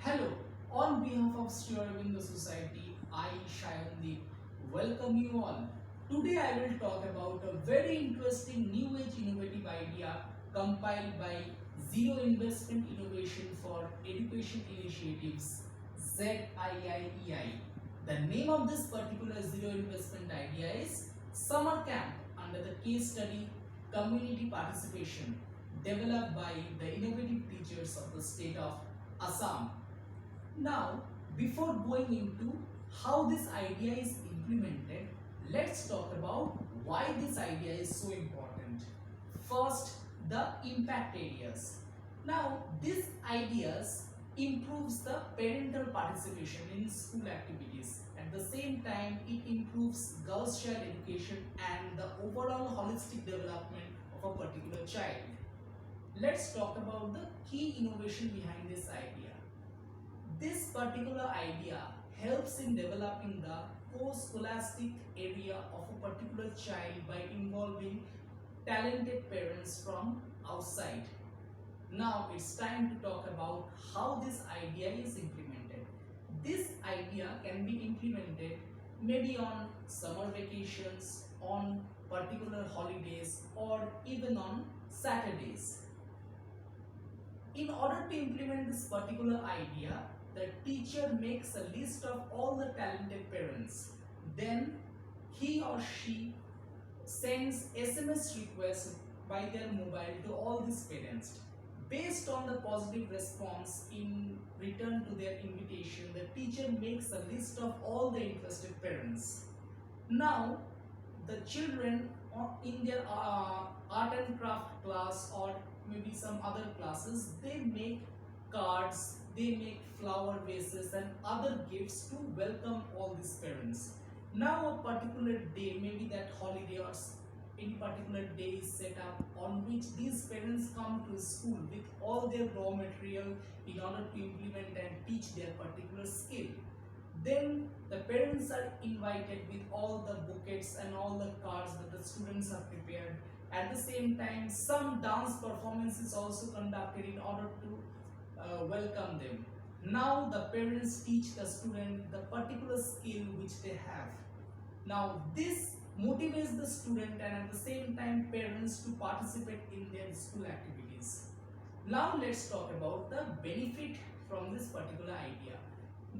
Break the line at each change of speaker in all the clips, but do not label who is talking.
Hello, on behalf of Sri Aurobindo Society, I, Shayandeep, welcome you all. Today I will talk about a very interesting new age innovative idea compiled by Zero Investment Innovation for Education Initiatives, ZIIEI. The name of this particular zero investment idea is Summer Camp under the case study Community Participation, developed by the innovative teachers of the state of Assam. Now, before going into how this idea is implemented, let's talk about why this idea is so important. First, the impact areas. Now, these ideas improves the parental participation in school activities. At the same time, it improves girls' child education and the overall holistic development of a particular child. Let's talk about the key innovation behind this idea. This particular idea helps in developing the co-scholastic area of a particular child by involving talented parents from outside. Now it's time to talk about how this idea is implemented. This idea can be implemented maybe on summer vacations, on particular holidays, or even on Saturdays. In order to implement this particular idea, the teacher makes a list of all the talented parents. Then he or she sends SMS requests by their mobile to all these parents. Based on the positive response in return to their invitation, the teacher makes a list of all the interested parents. Now, the children in their art and craft class or maybe some other classes, they make cards, they make flower vases and other gifts to welcome all these parents. Now a particular day, maybe that holiday or any particular day is set up on which these parents come to school with all their raw material in order to implement and teach their particular skill. Then the parents are invited with all the bouquets and all the cards that the students have prepared. At the same time, some dance performance is also conducted in order to welcome them. Now the parents teach the student the particular skill which they have. Now this motivates the student and at the same time parents to participate in their school activities. Now let's talk about the benefit from this particular idea.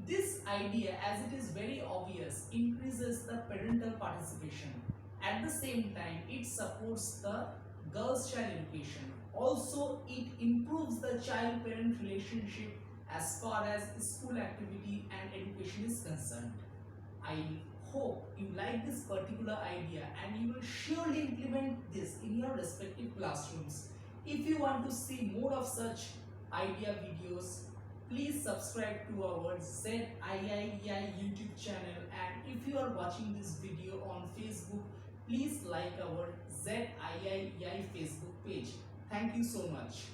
This idea, as it is very obvious, increases the parental participation. At the same time, it supports the girls' child education. Also, it improves the child-parent relationship as far as school activity and education is concerned. I hope you like this particular idea and you will surely implement this in your respective classrooms. If you want to see more of such idea videos, please subscribe to our ZIIEI YouTube channel, and if you are watching this video on Facebook, please like our ZIIEI Facebook page. Thank you so much.